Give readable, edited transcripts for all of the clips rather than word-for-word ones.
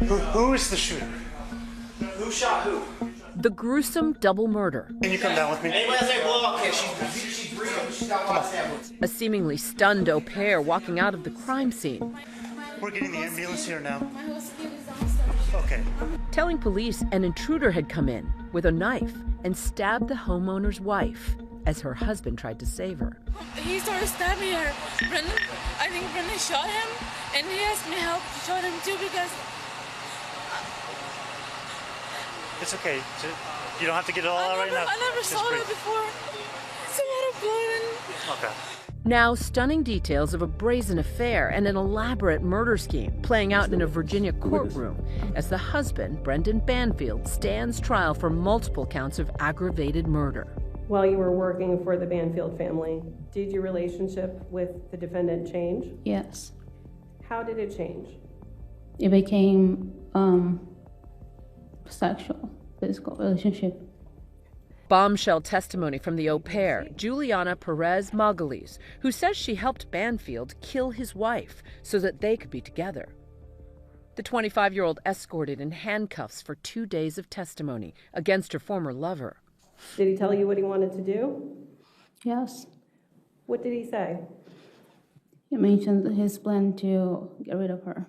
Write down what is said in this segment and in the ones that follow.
Who is the shooter? Who shot who? The gruesome double murder. Can you come down with me? Anybody else say blow up? Okay, she's breathing. She's got a lot of stamina. A seemingly stunned au pair walking out of the crime scene. We're getting the ambulance here now. Okay. Telling police an intruder had come in with a knife and stabbed the homeowner's wife as her husband tried to save her. He started stabbing her. I think Brendan shot him, and he asked me help to shot him too because... It's okay. You don't have to get it all out right now. I never saw that before. It's a lot of blood. Okay. Now, stunning details of a brazen affair and an elaborate murder scheme playing out in a Virginia courtroom as the husband, Brendan Banfield, stands trial for multiple counts of aggravated murder. While you were working for the Banfield family, did your relationship with the defendant change? Yes. How did it change? It became sexual, physical relationship. Bombshell testimony from the au pair, Juliana Perez Margulies, who says she helped Banfield kill his wife so that they could be together. The 25-year-old escorted in handcuffs for 2 days of testimony against her former lover. Did he tell you what he wanted to do? Yes. What did he say? He mentioned his plan to get rid of her.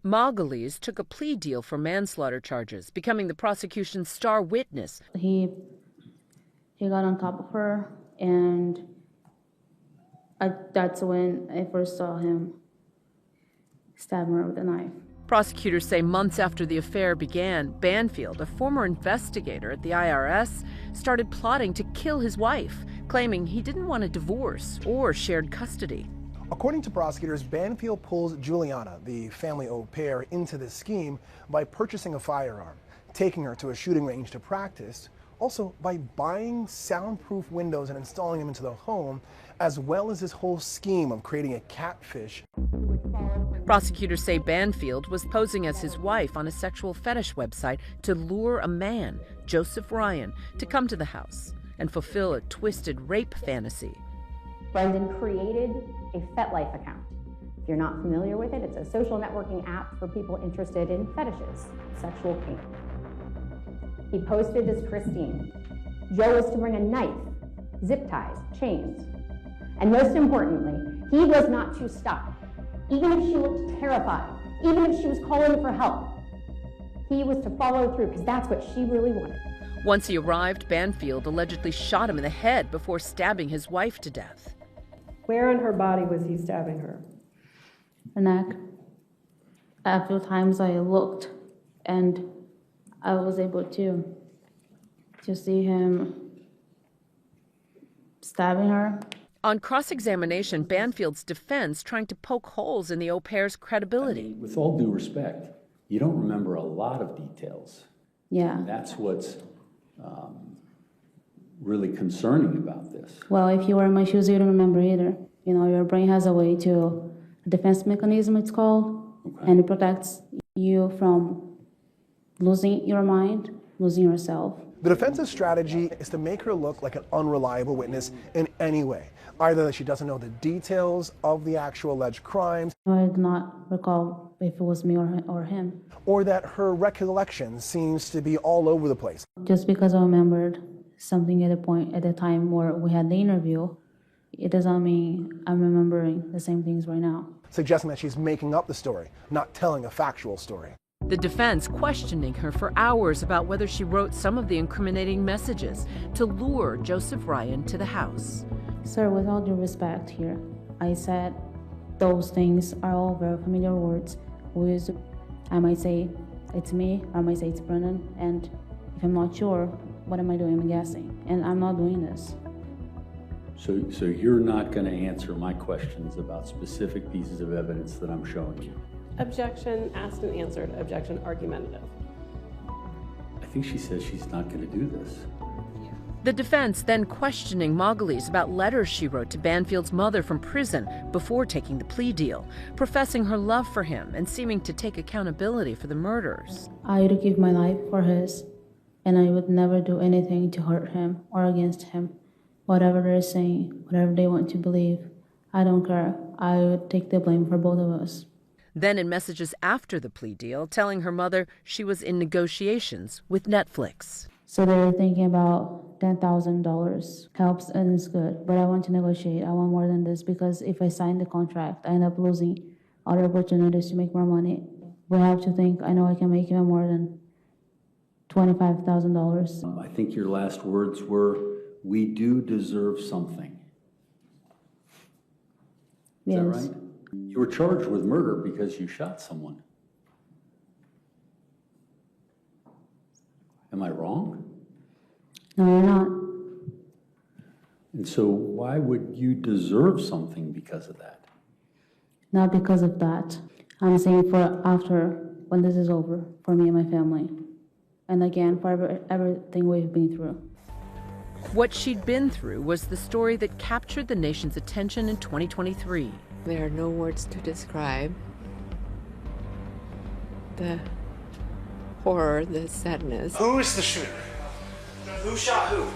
Margulies took a plea deal for manslaughter charges, becoming the prosecution's star witness. He got on top of her, and that's when I first saw him stab her with a knife. Prosecutors say months after the affair began, Banfield, a former investigator at the IRS, started plotting to kill his wife, claiming he didn't want a divorce or shared custody. According to prosecutors, Banfield pulls Juliana, the family au pair, into this scheme by purchasing a firearm, taking her to a shooting range to practice, also by buying soundproof windows and installing them into the home, as well as this whole scheme of creating a catfish. Prosecutors say Banfield was posing as his wife on a sexual fetish website to lure a man, Joseph Ryan, to come to the house and fulfill a twisted rape fantasy. Brendan created a FetLife account. If you're not familiar with it, it's a social networking app for people interested in fetishes, sexual kink. He posted as Christine. Joe was to bring a knife, zip ties, chains. And most importantly, he was not to stop. Even if she looked terrified, even if she was calling for help, he was to follow through because that's what she really wanted. Once he arrived, Banfield allegedly shot him in the head before stabbing his wife to death. Where on her body was he stabbing her? Her neck. A few times I looked, and I was able to see him stabbing her. On cross-examination, Banfield's defense trying to poke holes in the au pair's credibility. I mean, with all due respect, you don't remember a lot of details. Yeah. And that's what's really concerning about this. Well, if you were in my shoes, you don't remember either. You know, your brain has a way to, a defense mechanism it's called, okay. And it protects you from losing your mind, losing yourself. The defense's strategy is to make her look like an unreliable witness in any way. Either that she doesn't know the details of the actual alleged crimes. I do not recall if it was me or him. Or that her recollection seems to be all over the place. Just because I remembered something at the time where we had the interview, it doesn't mean I'm remembering the same things right now. Suggesting that she's making up the story, not telling a factual story. The defense questioning her for hours about whether she wrote some of the incriminating messages to lure Joseph Ryan to the house. Sir, with all due respect here, I said those things are all very familiar words. I might say it's me, or I might say it's Brennan, and if I'm not sure, what am I doing? I'm guessing, and I'm not doing this. So you're not going to answer my questions about specific pieces of evidence that I'm showing you? Objection, asked and answered. Objection, argumentative. I think she says she's not going to do this. The defense then questioning Margulies about letters she wrote to Banfield's mother from prison before taking the plea deal, professing her love for him and seeming to take accountability for the murders. I would give my life for his, and I would never do anything to hurt him or against him. Whatever they're saying, whatever they want to believe, I don't care. I would take the blame for both of us. Then in messages after the plea deal, telling her mother she was in negotiations with Netflix. So they're thinking about $10,000 helps and it's good, but I want to negotiate. I want more than this because if I sign the contract, I end up losing other opportunities to make more money. We have to think, I know I can make even more than $25,000. I think your last words were, "We do deserve something." Is Yes. that right? You were charged with murder because you shot someone. Am I wrong? No, you're not. And so why would you deserve something because of that? Not because of that. I'm saying for after, when this is over, for me and my family. And again, for everything we've been through. What she'd been through was the story that captured the nation's attention in 2023. There are no words to describe the horror, the sadness. Who is the shooter? Who shot who?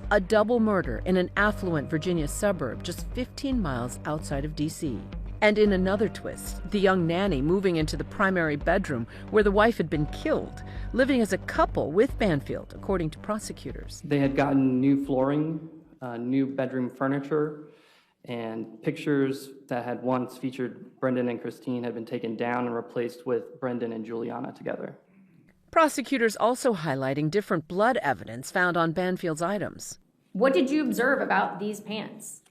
A double murder in an affluent Virginia suburb just 15 miles outside of D.C. And in another twist, the young nanny moving into the primary bedroom where the wife had been killed, living as a couple with Banfield, according to prosecutors. They had gotten new flooring, new bedroom furniture, and pictures that had once featured Brendan and Christine had been taken down and replaced with Brendan and Juliana together. Prosecutors also highlighting different blood evidence found on Banfield's items. What did you observe about these pants?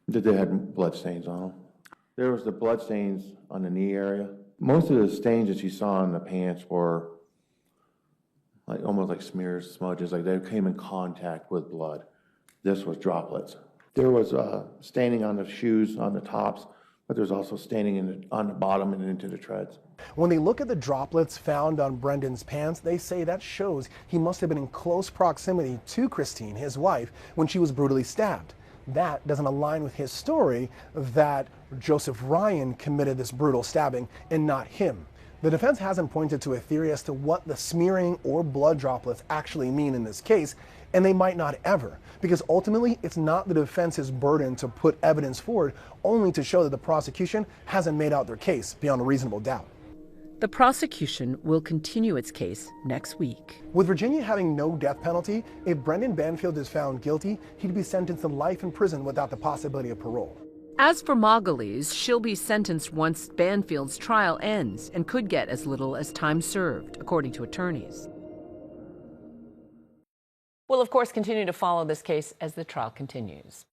That they had blood stains on them. There was the blood stains on the knee area. Most of the stains that you saw on the pants were like almost like smears, smudges, like they came in contact with blood. This was droplets. There was staining on the shoes, on the tops, but there's also staining on the bottom and into the treads. When they look at the droplets found on Brendan's pants, they say that shows he must have been in close proximity to Christine, his wife, when she was brutally stabbed. That doesn't align with his story that Joseph Ryan committed this brutal stabbing and not him. The defense hasn't pointed to a theory as to what the smearing or blood droplets actually mean in this case, and they might not ever, because ultimately it's not the defense's burden to put evidence forward, only to show that the prosecution hasn't made out their case beyond a reasonable doubt. The prosecution will continue its case next week. With Virginia having no death penalty, if Brendan Banfield is found guilty, he'd be sentenced to life in prison without the possibility of parole. As for Margulies, she'll be sentenced once Banfield's trial ends and could get as little as time served, according to attorneys. We'll, of course, continue to follow this case as the trial continues.